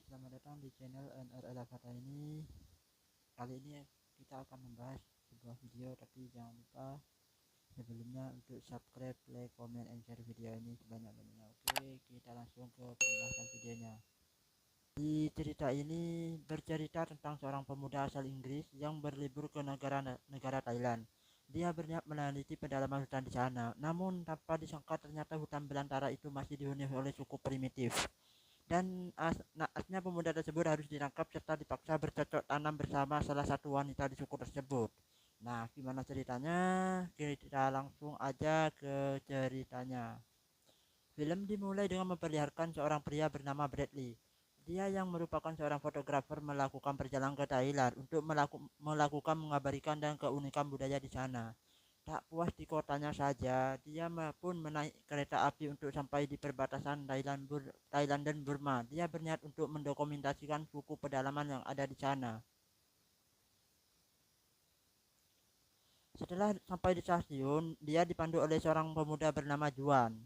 selamat datang di channel NRL Avata ini. Kali ini kita akan membahas sebuah video, tapi jangan lupa sebelumnya untuk subscribe, like, comment, and share video ini sebanyak-banyaknya. Oke, kita langsung ke pembahasan videonya. Di cerita ini bercerita tentang seorang pemuda asal Inggris yang berlibur ke negara Thailand. Dia berniat meneliti pedalaman hutan di sana, namun tanpa disangka ternyata hutan belantara itu masih dihuni oleh suku primitif. Dan naasnya pemuda tersebut harus ditangkap serta dipaksa bercocok tanam bersama salah satu wanita di suku tersebut. Nah, gimana ceritanya? Kita langsung aja ke ceritanya. Film dimulai dengan memperlihatkan seorang pria bernama Bradley. Dia yang merupakan seorang fotografer melakukan perjalanan ke Thailand untuk melakukan mengabadikan dan keunikan budaya di sana. Tak puas di kotanya saja, dia pun menaik kereta api untuk sampai di perbatasan Thailand dan Burma. Dia berniat untuk mendokumentasikan suku pedalaman yang ada di sana. Setelah sampai di stasiun, dia dipandu oleh seorang pemuda bernama Juan.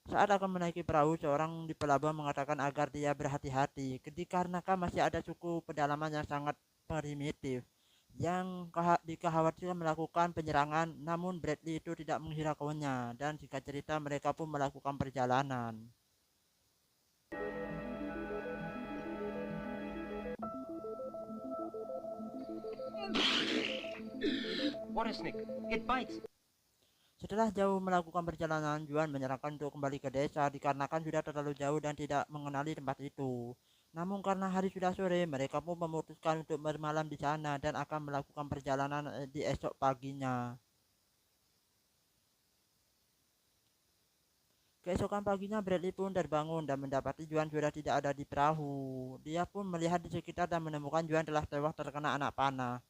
Saat akan menaiki perahu, seorang di pelabuhan mengatakan agar dia berhati-hati, dikarenakan masih ada suku pedalaman yang sangat primitif yang dikhawatirkan melakukan penyerangan. Namun Bradley itu tidak menghiraukannya, dan singkat cerita mereka pun melakukan perjalanan. What a snake! It bites! Setelah jauh melakukan perjalanan, Juan menyarankan untuk kembali ke desa dikarenakan sudah terlalu jauh dan tidak mengenali tempat itu. Namun karena hari sudah sore, mereka pun memutuskan untuk bermalam di sana dan akan melakukan perjalanan di esok paginya. Keesokan paginya Bradley pun terbangun dan mendapati Juan sudah tidak ada di perahu. Dia pun melihat di sekitar dan menemukan Juan telah tewas terkena anak panah.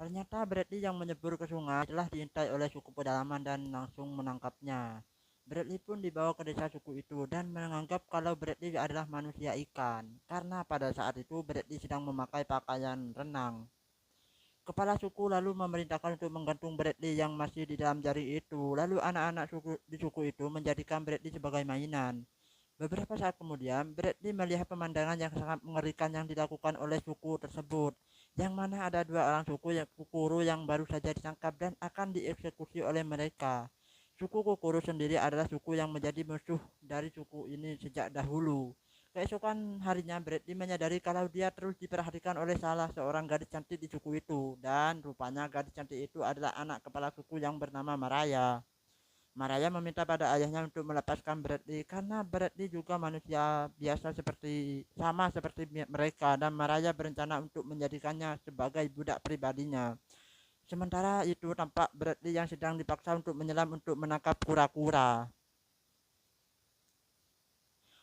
Ternyata Bradley yang menyebur ke sungai telah diintai oleh suku pedalaman dan langsung menangkapnya. Bradley pun dibawa ke desa suku itu dan menganggap kalau Bradley adalah manusia ikan, karena pada saat itu Bradley sedang memakai pakaian renang. Kepala suku lalu memerintahkan untuk menggantung Bradley yang masih di dalam jaring itu. Lalu anak-anak di suku itu menjadikan Bradley sebagai mainan. Beberapa saat kemudian, Bradley melihat pemandangan yang sangat mengerikan yang dilakukan oleh suku tersebut, yang mana ada dua orang suku yang Kukuru yang baru saja ditangkap dan akan dieksekusi oleh mereka. Suku Kukuru sendiri adalah suku yang menjadi musuh dari suku ini sejak dahulu. Keesokan harinya, Bradley menyadari kalau dia terus diperhatikan oleh salah seorang gadis cantik di suku itu, dan rupanya gadis cantik itu adalah anak kepala suku yang bernama Maraya. Maraya meminta pada ayahnya untuk melepaskan Bradley karena Bradley juga manusia biasa seperti mereka, dan Maraya berencana untuk menjadikannya sebagai budak pribadinya. Sementara itu tampak Bradley yang sedang dipaksa untuk menyelam untuk menangkap kura-kura.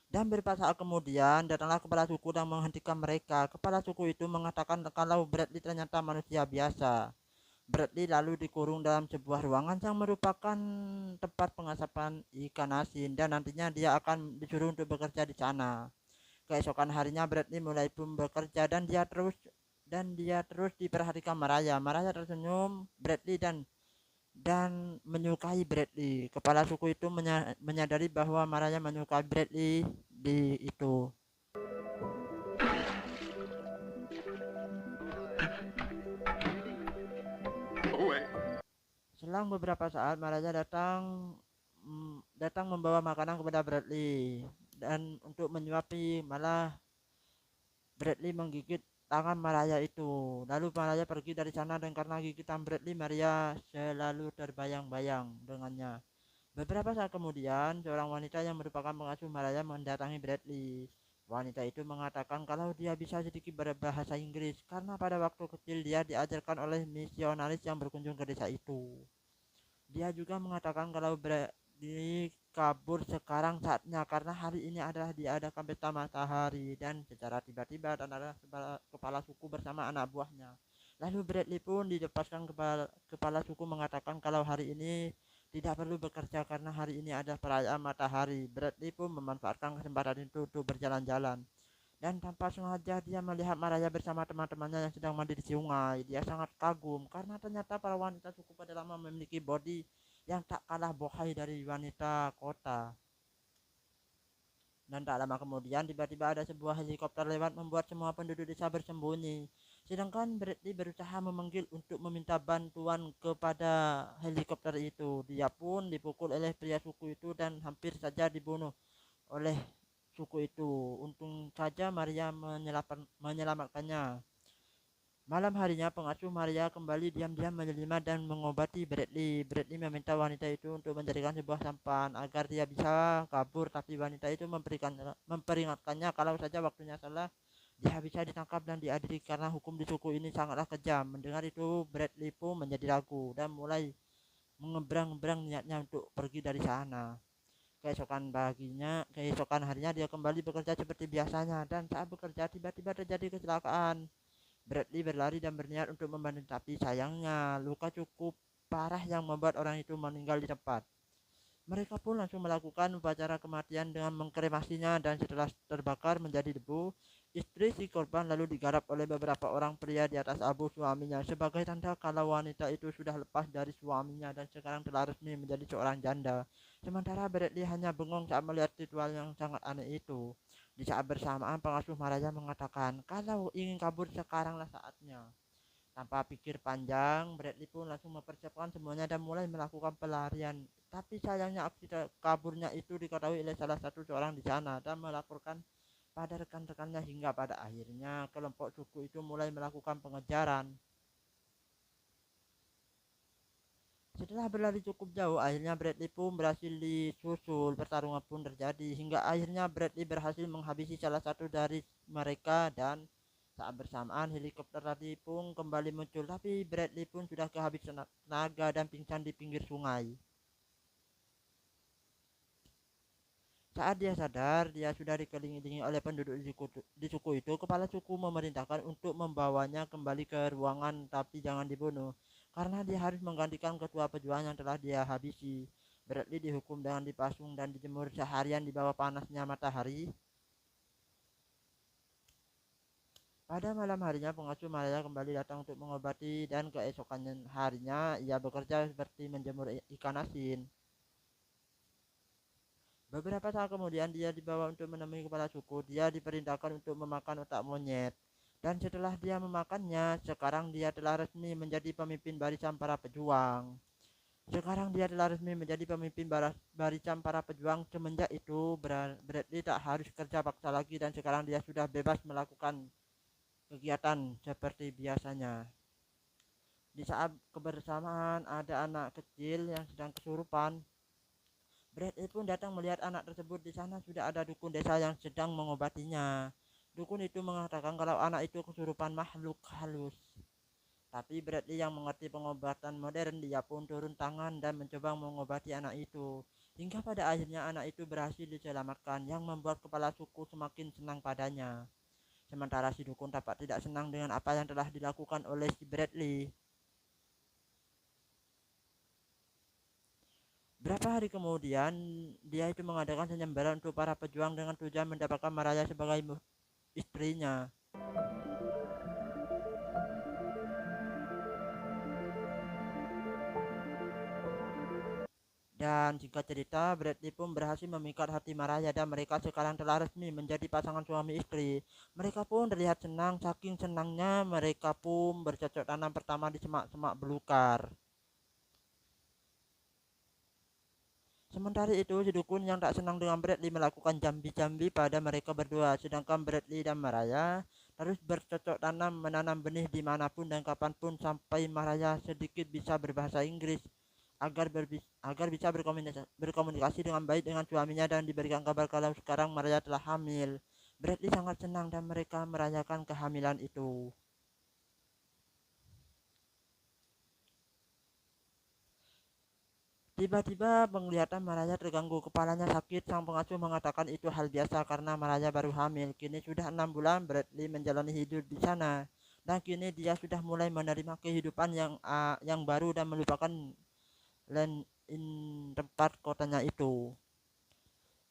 Dan beberapa saat kemudian datanglah kepala suku dan menghentikan mereka. Kepala suku itu mengatakan kalau Bradley ternyata manusia biasa. Bradley lalu dikurung dalam sebuah ruangan yang merupakan tempat pengasapan ikan asin, dan nantinya dia akan disuruh untuk bekerja di sana. Keesokan harinya Bradley mulai pun bekerja dan dia terus diperhatikan Maraya. Maraya tersenyum Bradley dan menyukai Bradley. Kepala suku itu menyadari bahwa Maraya menyukai Bradley di itu. Selang beberapa saat Maraya datang membawa makanan kepada Bradley, dan untuk menyuapi malah Bradley menggigit tangan Maraya itu. Lalu Maraya pergi dari sana, dan karena gigitan Bradley, Maria selalu terbayang-bayang dengannya. Beberapa saat kemudian, seorang wanita yang merupakan pengasuh Maraya mendatangi Bradley. Wanita itu mengatakan kalau dia bisa sedikit berbahasa Inggris karena pada waktu kecil dia diajarkan oleh misionaris yang berkunjung ke desa itu. Dia juga mengatakan kalau Bradley kabur sekarang saatnya karena hari ini adalah diadakan pesta matahari, dan secara tiba-tiba adalah kepala suku bersama anak buahnya. Lalu Bradley pun dilepaskan. Kepala suku mengatakan kalau hari ini tidak perlu bekerja karena hari ini adalah perayaan matahari. Bradley pun memanfaatkan kesempatan itu untuk berjalan-jalan, dan tanpa sengaja dia melihat Maraya bersama teman-temannya yang sedang mandi di sungai. Dia sangat kagum karena ternyata para wanita suku pedalaman memiliki body yang tak kalah bohai dari wanita kota. Dan tak lama kemudian tiba-tiba ada sebuah helikopter lewat membuat semua penduduk desa bersembunyi. Sedangkan Bradley berusaha memanggil untuk meminta bantuan kepada helikopter itu. Dia pun dipukul oleh pria suku itu dan hampir saja dibunuh oleh suku itu. Untung saja Maria menyelamatkannya. Malam harinya pengasuh Maria kembali diam-diam menyelimah dan mengobati Bradley. Bradley meminta wanita itu untuk menjadikan sebuah sampan agar dia bisa kabur, tapi wanita itu memperingatkannya kalau saja waktunya salah dia bisa ditangkap dan diadili karena hukum di suku ini sangatlah kejam. Mendengar itu Bradley pun menjadi ragu dan mulai mengebrang-ebrang niatnya untuk pergi dari sana. Keesokan harinya dia kembali bekerja seperti biasanya dan saat bekerja tiba-tiba terjadi kecelakaan. Bradley berlari dan berniat untuk membantu, tapi sayangnya luka cukup parah yang membuat orang itu meninggal di tempat. Mereka pun langsung melakukan upacara kematian dengan mengkremasinya dan setelah terbakar menjadi debu, istri si korban lalu digarap oleh beberapa orang pria di atas abu suaminya sebagai tanda kalau wanita itu sudah lepas dari suaminya dan sekarang telah resmi menjadi seorang janda. Sementara Bradley hanya bengong saat melihat ritual yang sangat aneh itu. Di saat bersamaan pengasuh Maria mengatakan kalau ingin kabur sekaranglah saatnya. Tanpa pikir panjang, Bradley pun langsung mempersiapkan semuanya dan mulai melakukan pelarian. Tapi sayangnya aksi kaburnya itu diketahui oleh salah satu seorang di sana dan melaporkan pada rekan-rekannya hingga pada akhirnya kelompok suku itu mulai melakukan pengejaran. Setelah berlari cukup jauh, akhirnya Bradley pun berhasil disusul. Pertarungan pun terjadi hingga akhirnya Bradley berhasil menghabisi salah satu dari mereka dan saat bersamaan helikopter tadi pun kembali muncul, tapi Bradley pun sudah kehabisan tenaga dan pingsan di pinggir sungai. Saat dia sadar, dia sudah dikelilingi oleh penduduk di suku itu. Kepala suku memerintahkan untuk membawanya kembali ke ruangan, tapi jangan dibunuh, karena dia harus menggantikan ketua pejuang yang telah dia habisi. Bradley dihukum dengan dipasung dan dijemur seharian di bawah panasnya matahari. Pada malam harinya pengasuh Maria kembali datang untuk mengobati dan keesokan harinya ia bekerja seperti menjemur ikan asin. Beberapa saat kemudian dia dibawa untuk menemui kepala suku. Dia diperintahkan untuk memakan otak monyet. Dan setelah dia memakannya, sekarang dia telah resmi menjadi pemimpin barisan para pejuang. Semenjak itu, Bradley tak harus kerja paksa lagi dan sekarang dia sudah bebas melakukan kegiatan seperti biasanya. Di saat kebersamaan ada anak kecil yang sedang kesurupan. Bradley pun datang melihat anak tersebut. Di sana sudah ada dukun desa yang sedang mengobatinya. Dukun itu mengatakan kalau anak itu kesurupan makhluk halus. Tapi Bradley yang mengerti pengobatan modern, dia pun turun tangan dan mencoba mengobati anak itu. Hingga pada akhirnya anak itu berhasil diselamatkan, yang membuat kepala suku semakin senang padanya. Sementara si dukun tampak tidak senang dengan apa yang telah dilakukan oleh si Bradley. Berapa hari kemudian, dia itu mengadakan penyambaran untuk para pejuang dengan tujuan mendapatkan Maria sebagai istrinya. Dan singkat cerita, Bradley pun berhasil memikat hati Maria dan mereka sekarang telah resmi menjadi pasangan suami istri. Mereka pun terlihat senang, saking senangnya mereka pun bercocok tanam pertama di semak-semak belukar. Sementara itu, si dukun yang tak senang dengan Bradley melakukan jambi-jambi pada mereka berdua, sedangkan Bradley dan Maria terus bercocok tanam menanam benih dimanapun dan kapanpun sampai Maria sedikit bisa berbahasa Inggris agar bisa berkomunikasi dengan baik dengan suaminya dan diberikan kabar kalau sekarang Maria telah hamil. Bradley sangat senang dan mereka merayakan kehamilan itu. Tiba-tiba penglihatan Maria terganggu, kepalanya sakit. Sang pengasuh mengatakan itu hal biasa karena Maria baru hamil. Kini sudah 6 bulan Bradley menjalani hidup di sana, dan kini dia sudah mulai menerima kehidupan yang baru dan melupakan land in tempat kotanya itu.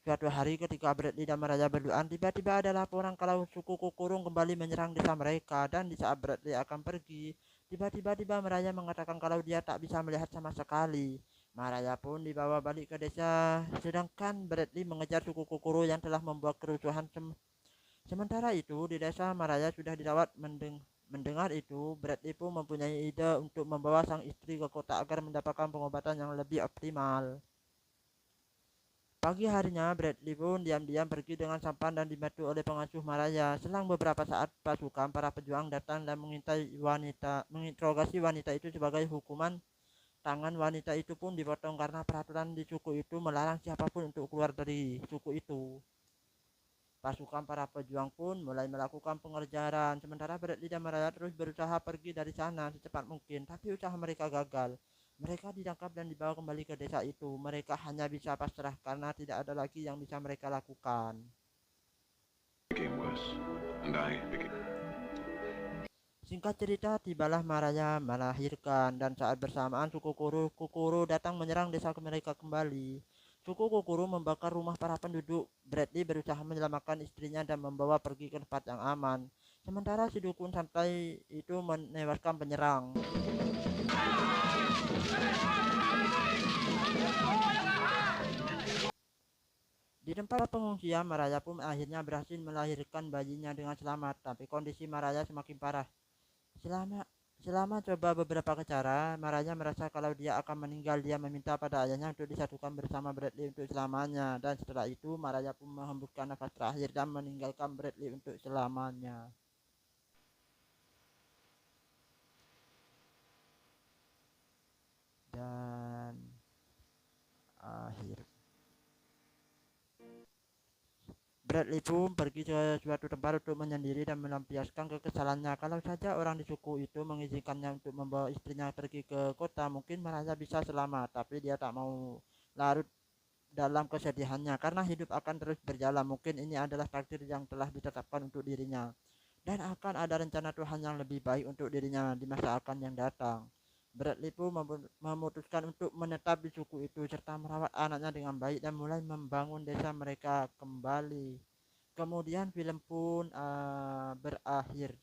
Suatu hari ketika Bradley dan Maria berduaan, tiba-tiba ada laporan kalau suku Kukurung kembali menyerang desa mereka. Dan di saat Bradley akan pergi, tiba-tiba Maria mengatakan kalau dia tak bisa melihat sama sekali. Maraya pun dibawa balik ke desa, sedangkan Bradley mengejar suku Kokoro yang telah membuat kerusuhan. Sementara itu, di desa Maraya sudah dirawat. Mendengar itu, Bradley pun mempunyai ide untuk membawa sang istri ke kota agar mendapatkan pengobatan yang lebih optimal. Pagi harinya, Bradley pun diam-diam pergi dengan sampan dan dibantu oleh pengasuh Maraya. Selang beberapa saat, pasukan para pejuang datang dan menginterogasi wanita itu sebagai hukuman. Tangan wanita itu pun dipotong karena peraturan di suku itu melarang siapapun untuk keluar dari suku itu. Pasukan para pejuang pun mulai melakukan pengejaran, sementara Bradley dan Maraya terus berusaha pergi dari sana secepat mungkin, tapi usaha mereka gagal. Mereka ditangkap dan dibawa kembali ke desa itu. Mereka hanya bisa pasrah karena tidak ada lagi yang bisa mereka lakukan. Became worse, and I became... Singkat cerita, tibalah Maraya melahirkan, dan saat bersamaan suku Kokoro datang menyerang desa mereka kembali. Suku Kokoro membakar rumah para penduduk. Bradley berusaha menyelamatkan istrinya dan membawa pergi ke tempat yang aman. Sementara si dukun santai itu menewaskan penyerang. Di tempat pengungsian, Maraya pun akhirnya berhasil melahirkan bayinya dengan selamat, tapi kondisi Maraya semakin parah. Selama coba beberapa cara, Maraya merasa kalau dia akan meninggal. Dia meminta pada ayahnya untuk disatukan bersama Bradley untuk selamanya, dan setelah itu Maraya pun menghembuskan nafas terakhir dan meninggalkan Bradley untuk selamanya. Dan akhir, Bradley pun pergi ke suatu tempat untuk menyendiri dan melampiaskan kekesalannya. Kalau saja orang di suku itu mengizinkannya untuk membawa istrinya pergi ke kota, mungkin Maraya bisa selamat. Tapi dia tak mau larut dalam kesedihannya karena hidup akan terus berjalan. Mungkin ini adalah takdir yang telah ditetapkan untuk dirinya, dan akan ada rencana Tuhan yang lebih baik untuk dirinya di masa akan yang datang. Bradley pun memutuskan untuk menetap di suku itu serta merawat anaknya dengan baik dan mulai membangun desa mereka kembali. Kemudian film pun berakhir.